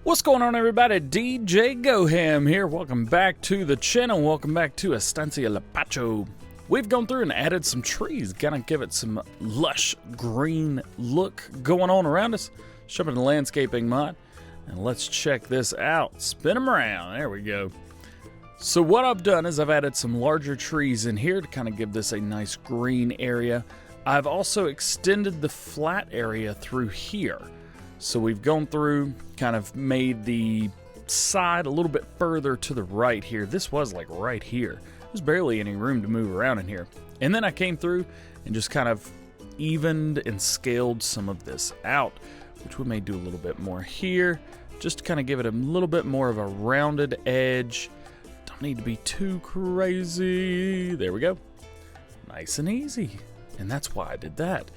What's going on, everybody? DJ Goham here. Welcome back to the channel. Welcome back to Estancia La Pacho. We've gone through and added some trees, gonna give it some lush green look going on around us. Jump into the landscaping mod and let's check this out. Spin them around. There we go. So what I've done is I've added some larger trees in here to kind of give this a nice green area. I've also extended the flat area through here. So we've gone through, kind of made the side a little bit further to the right here. This was like right here. There's barely any room to move around in here. And then I came through and just kind of evened and scaled some of this out, which we may do a little bit more here, just to kind of give it a little bit more of a rounded edge. Don't need to be too crazy. There we go. Nice and easy. And that's why I did that.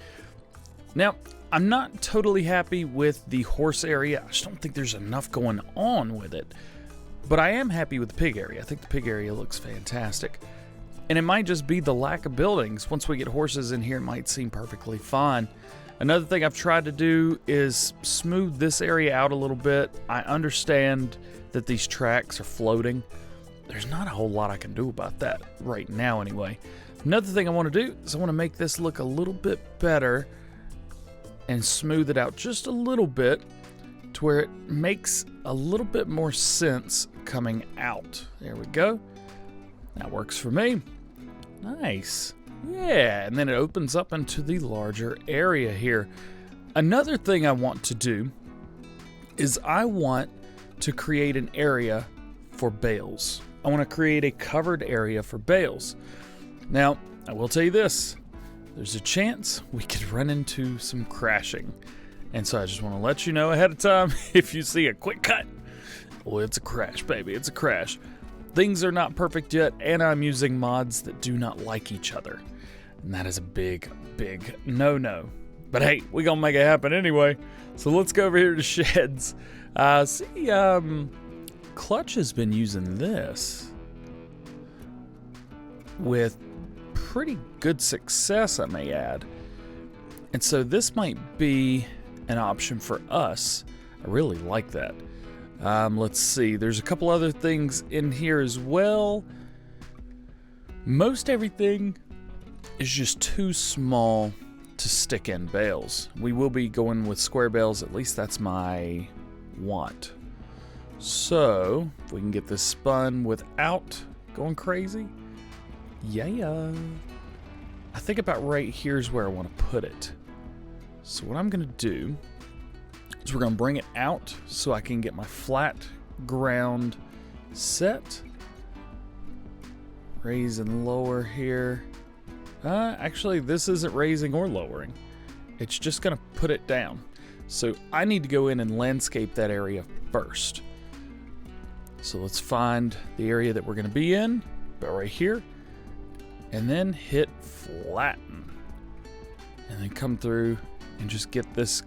Now, I'm not totally happy with the horse area. I just don't think there's enough going on with it. But I am happy with the pig area. I think the pig area looks fantastic. And it might just be the lack of buildings. Once we get horses in here, it might seem perfectly fine. Another thing I've tried to do is smooth this area out a little bit. I understand that these tracks are floating. There's not a whole lot I can do about that right now anyway. Another thing I want to do is I want to make this look a little bit better and smooth it out just a little bit to where it makes a little bit more sense coming out. There we go. That works for me. Nice. Yeah, and then it opens up into the larger area here. Another thing I want to do is I want to create an area for bales. I want to create a covered area for bales. Now, I will tell you this. There's a chance we could run into some crashing. And so I just want to let you know ahead of time, if you see a quick cut, well, it's a crash, baby. It's a crash. Things are not perfect yet, and I'm using mods that do not like each other. And that is a big, big no-no. But hey, we're going to make it happen anyway. So let's go over here to sheds. Clutch has been using this with pretty good success, I may add. And so this might be an option for us. I really like that. Let's see. There's a couple other things in here as well. Most everything is just too small to stick in bales. We will be going with square bales. At least that's my want. So if we can get this spun without going crazy. Yeah. I think about right here is where I want to put it. So what I'm going to do is we're going to bring it out so I can get my flat ground set. Raise and lower here. Actually, this isn't raising or lowering. It's just going to put it down. So I need to go in and landscape that area first. So let's find the area that we're going to be in, about right here. And then hit flatten. And then come through and just get this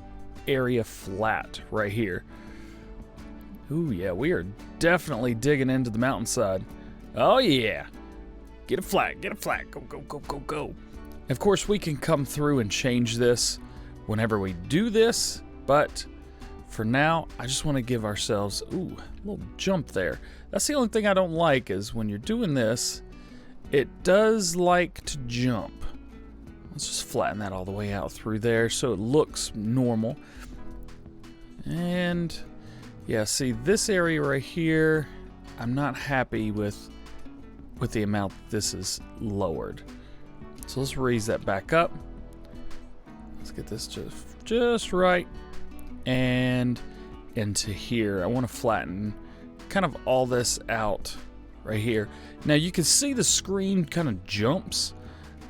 area flat right here. Ooh, yeah, we are definitely digging into the mountainside. Oh, yeah. Get it flat, get it flat. Go, go, go, go, go. Of course, we can come through and change this whenever we do this. But for now, I just want to give ourselves, ooh, a little jump there. That's the only thing I don't like is when you're doing this, it does like to jump. Let's just flatten that all the way out through there so it looks normal. And yeah, see this area right here, I'm not happy with the amount this is lowered. So let's raise that back up. Let's get this just right. And into here, I want to flatten kind of all this out right here. Now you can see the screen kind of jumps.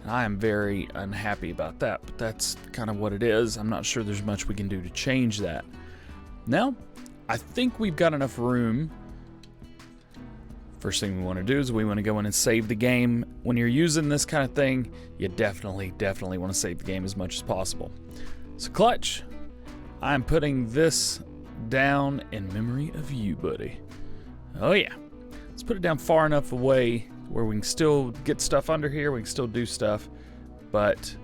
And I am very unhappy about that, but that's kind of what it is. I'm not sure there's much we can do to change that. Now, I think we've got enough room. First thing we want to do is we want to go in and save the game. When you're using this kind of thing, you definitely want to save the game as much as possible. So clutch, I'm putting this down in memory of you, buddy. Oh yeah. Let's put it down far enough away where we can still get stuff under here. We can still do stuff, but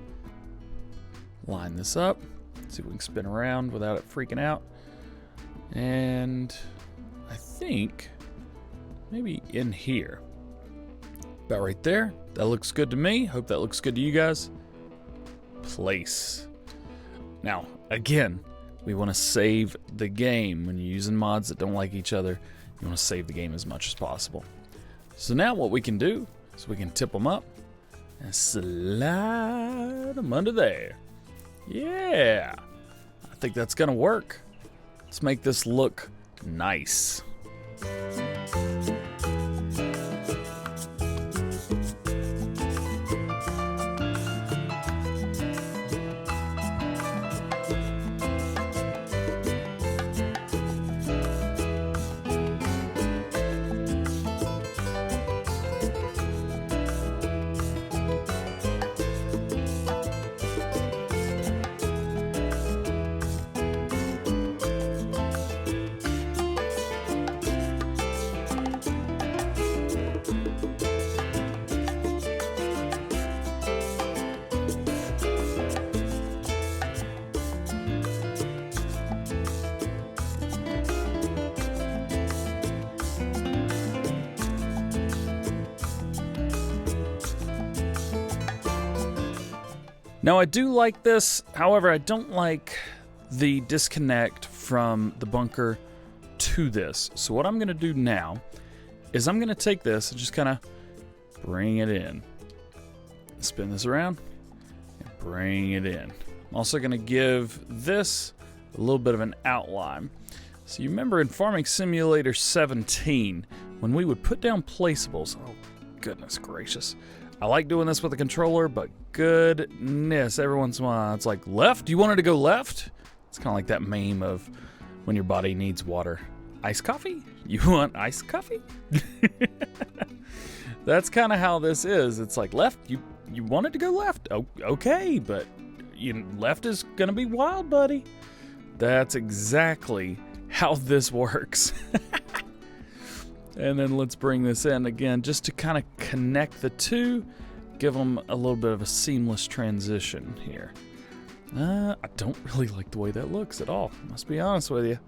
line this up. See if we can spin around without it freaking out. And I think maybe in here. About right there. That looks good to me. Hope that looks good to you guys. Place. Now, again, we want to save the game. When you're using mods that don't like each other, you want to save the game as much as possible. So now what we can do is we can tip them up and slide them under there. Yeah, I think that's gonna work. Let's make this look nice. Now I do like this, however I don't like the disconnect from the bunker to this. So what I'm going to do now is I'm going to take this and just kind of bring it in. Spin this around and bring it in. I'm also going to give this a little bit of an outline. So you remember in Farming Simulator 17 when we would put down placeables, oh goodness gracious. I like doing this with a controller, but goodness, every once in a while, it's like, left? You wanted to go left? It's kind of like that meme of when your body needs water. Iced coffee? You want iced coffee? That's kind of how this is. It's like, left? You wanted to go left? Oh, okay, but left is going to be wild, buddy. That's exactly how this works. And then let's bring this in again just to kind of connect the two, give them a little bit of a seamless transition here. I don't really like the way that looks at all, must be honest with you.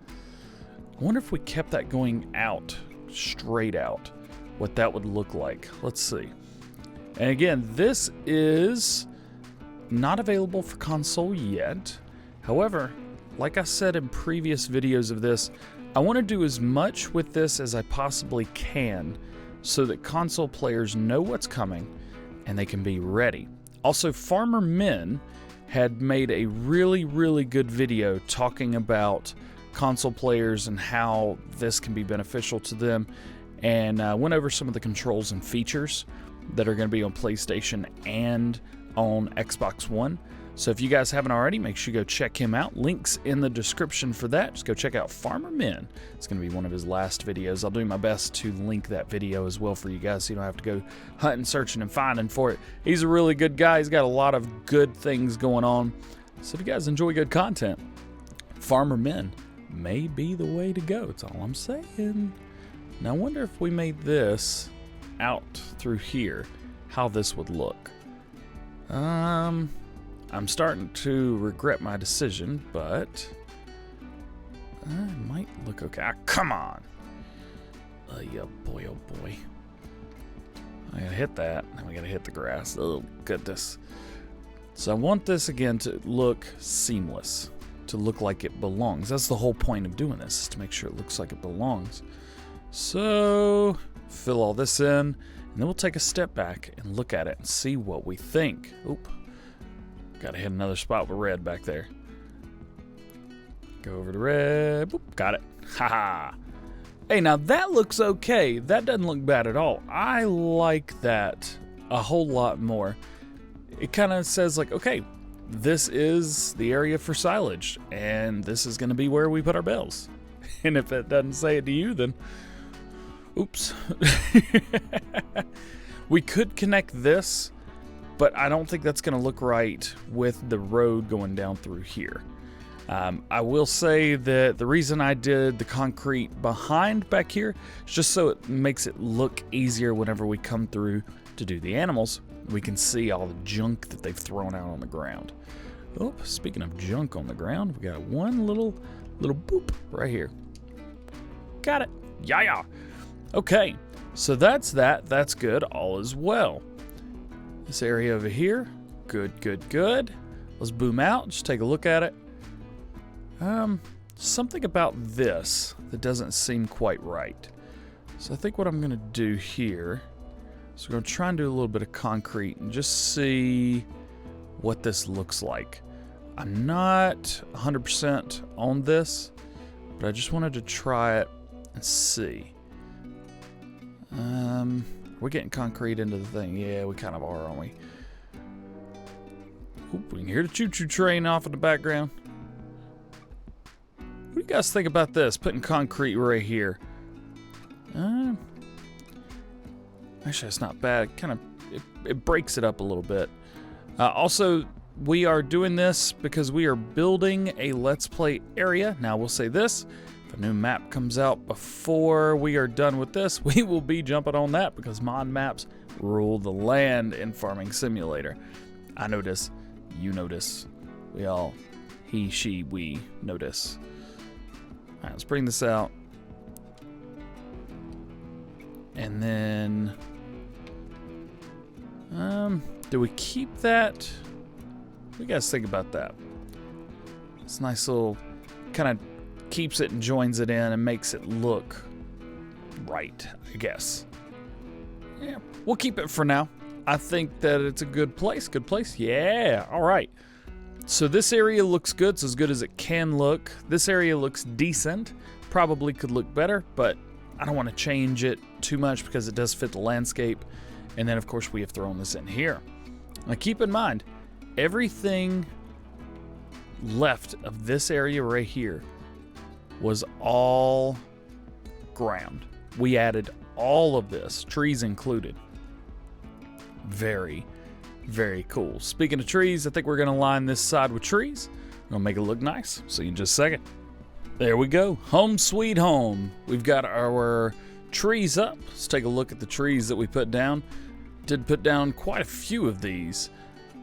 I wonder if we kept that going out, straight out, what that would look like. Let's see. And again, this is not available for console yet. However, like I said in previous videos of this, I want to do as much with this as I possibly can so that console players know what's coming and they can be ready. Also, Farmer Men had made a really, really good video talking about console players and how this can be beneficial to them, and went over some of the controls and features that are going to be on PlayStation and on Xbox One. So if you guys haven't already, make sure you go check him out. Links in the description for that. Just go check out Farmer Men. It's going to be one of his last videos. I'll do my best to link that video as well for you guys so you don't have to go hunting, searching, and finding for it. He's a really good guy. He's got a lot of good things going on. So if you guys enjoy good content, Farmer Men may be the way to go. That's all I'm saying. Now I wonder if we made this out through here, how this would look. I'm starting to regret my decision, but it might look okay. Ah, come on. Yeah, boy, oh boy. I gotta hit that, and we gotta hit the grass. Oh, goodness. So I want this again to look seamless, to look like it belongs. That's the whole point of doing this, is to make sure it looks like it belongs. So, fill all this in, and then we'll take a step back and look at it and see what we think. Oop. Gotta hit another spot with red back there. Go over to red. Boop, got it. Haha. Hey, now that looks okay. That doesn't look bad at all. I like that a whole lot more. It kind of says like, okay, this is the area for silage, and this is going to be where we put our bells. And if it doesn't say it to you, then oops. We could connect this, but I don't think that's going to look right with the road going down through here. I will say that the reason I did the concrete behind back here is just so it makes it look easier whenever we come through to do the animals. We can see all the junk that they've thrown out on the ground. Oh, speaking of junk on the ground, we got one little boop right here. Got it. Yeah. Okay, so that's that. That's good. All is well. This area over here. Good. Let's boom out. Just take a look at it. Something about this that doesn't seem quite right. So I think what I'm going to do here is we're going to try and do a little bit of concrete and just see what this looks like. I'm not 100% on this, but I just wanted to try it and see. We're getting concrete into the thing. Yeah, we kind of are, aren't we? Oop, we can hear the choo-choo train off in the background. What do you guys think about this? Putting concrete right here. Actually, it's not bad. It breaks it up a little bit. Also, we are doing this because we are building a Let's Play area. Now, we'll say this. If a new map comes out before we are done with this, we will be jumping on that because mod maps rule the land in Farming Simulator. I notice. You notice. We all, he, she, we notice. All right, let's bring this out. And then, do we keep that? What do you guys think about that? It's a nice little, kind of keeps it and joins it in and makes it look right, I guess. Yeah, we'll keep it for now. I think that it's a good place. Good place? Yeah, all right. So this area looks good. It's as good as it can look. This area looks decent. Probably could look better, but I don't want to change it too much because it does fit the landscape. And then, of course, we have thrown this in here. Now, keep in mind, everything left of this area right here was all ground. We added all of this, trees included. Very, very cool. Speaking of trees, I think we're going to line this side with trees. We're going to make it look nice. See you in just a second. There we go. Home sweet home. We've got our trees up. Let's take a look at the trees that we put down. Did put down quite a few of these.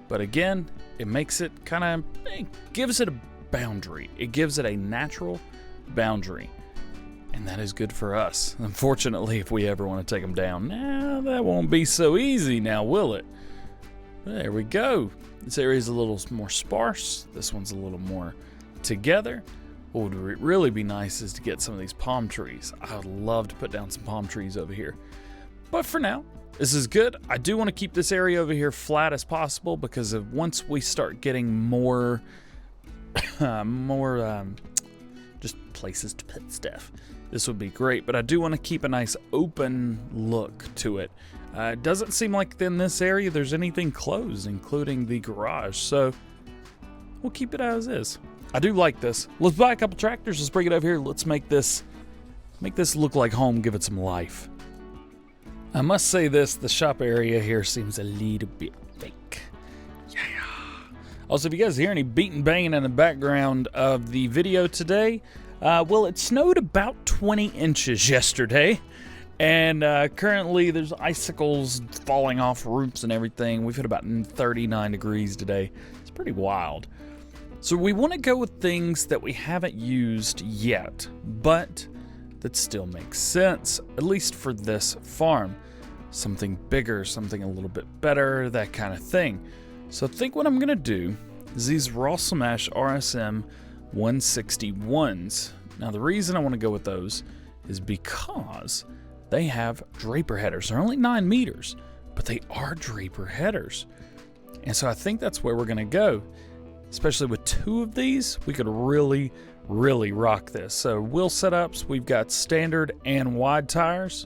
But again, it makes it kind of, gives it a boundary. It gives it a natural boundary. And that is good for us. Unfortunately, if we ever want to take them down, now that won't be so easy now, will it? There we go. This area is a little more sparse. This one's a little more together. What would really be nice is to get some of these palm trees. I would love to put down some palm trees over here. But for now, this is good. I do want to keep this area over here flat as possible because once we start getting more, just places to put stuff, this would be great. But I do want to keep a nice open look to it. It doesn't seem like in this area there's anything closed, including the garage. So we'll keep it as is. I do like this. Let's buy a couple tractors. Let's bring it over here. Let's make this look like home. Give it some life. I must say this, the shop area here seems a little bit fake. Yeah. Also, if you guys hear any beating banging in the background of the video today, well, it snowed about 20 inches yesterday. And currently there's icicles falling off roofs and everything. We've hit about 39 degrees today. It's pretty wild. So we want to go with things that we haven't used yet, but that still makes sense, at least for this farm. Something bigger, something a little bit better, that kind of thing. So I think what I'm going to do is these Raw Smash RSM 161s. Now the reason I want to go with those is because they have draper headers. They're only 9 meters, but they are draper headers. And so I think that's where we're going to go. Especially with 2 of these, we could really, really rock this. So wheel setups, we've got standard and wide tires.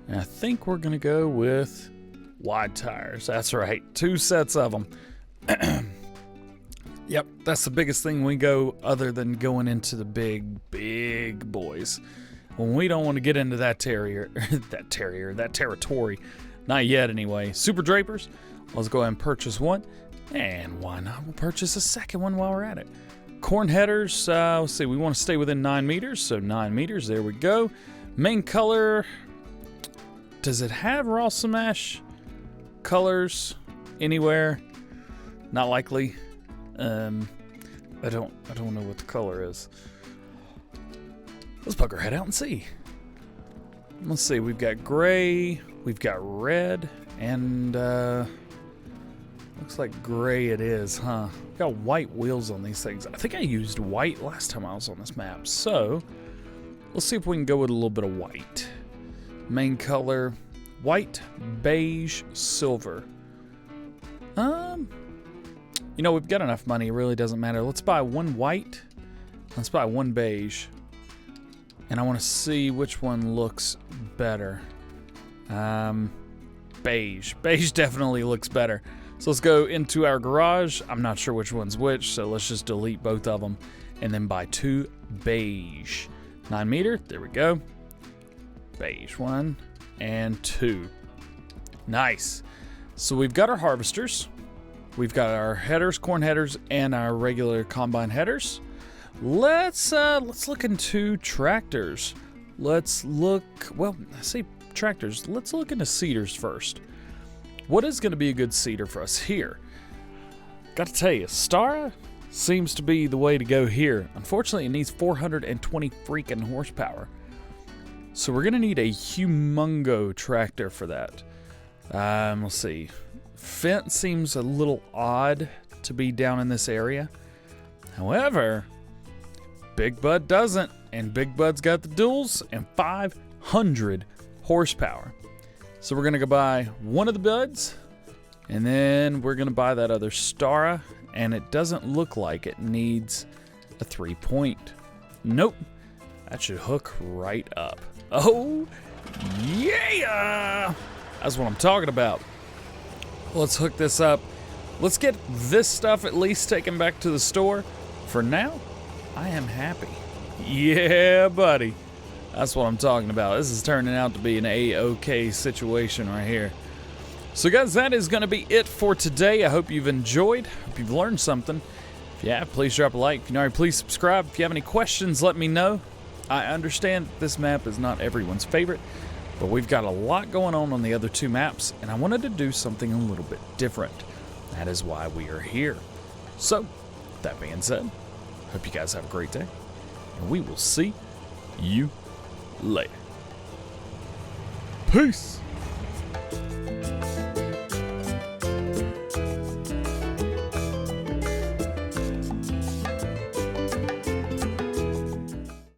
And I think we're going to go with wide tires. That's right, 2 sets of them. Yep, that's the biggest thing we go other than going into the big boys. When we don't want to get into that territory. Not yet anyway. Super drapers, let's go ahead and purchase one. And why not? We'll purchase a second one while we're at it. Corn headers, let's see, we want to stay within 9 meters, so 9 meters, there we go. Main color, does it have Raw Smash colors anywhere? Not likely. I don't know what the color is. Let's poke our head out and see. Let's see, we've got gray, we've got red, and looks like gray it is, huh? We've got white wheels on these things. I think I used white last time I was on this map, so let's see if we can go with a little bit of white. Main color, white, beige, silver. You know, we've got enough money, it really doesn't matter. Let's buy one white, let's buy one beige. And I want to see which one looks better. Beige. Beige definitely looks better. So let's go into our garage. I'm not sure which one's which, so let's just delete both of them. And then buy two beige. 9 meter, there we go. Beige, 1 and 2. Nice. So we've got our harvesters. We've got our headers, corn headers, and our regular combine headers. Let's look into tractors. Let's look, well, I say tractors. Let's look into seeders first. What is going to be a good seeder for us here? Got to tell you, Stara seems to be the way to go here. Unfortunately, it needs 420 freaking horsepower. So we're going to need a humongo tractor for that. Let's see. Fent seems a little odd to be down in this area. However, Big Bud doesn't, and Big Bud's got the duals and 500 horsepower. So we're gonna go buy one of the Buds, and then we're gonna buy that other Stara, and it doesn't look like it needs a 3-point. Nope, that should hook right up. Oh, yeah! That's what I'm talking about. Let's hook this up. Let's get this stuff at least taken back to the store. For now, I am happy. Yeah, buddy. That's what I'm talking about. This is turning out to be an A-OK situation right here. So guys, that is going to be it for today. I hope you've enjoyed. Hope you've learned something. If you have, please drop a like. If you're not already, please subscribe. If you have any questions, let me know. I understand that this map is not everyone's favorite, but we've got a lot going on the other two maps, and I wanted to do something a little bit different. That is why we are here. So, that being said, hope you guys have a great day, and we will see you later. Peace!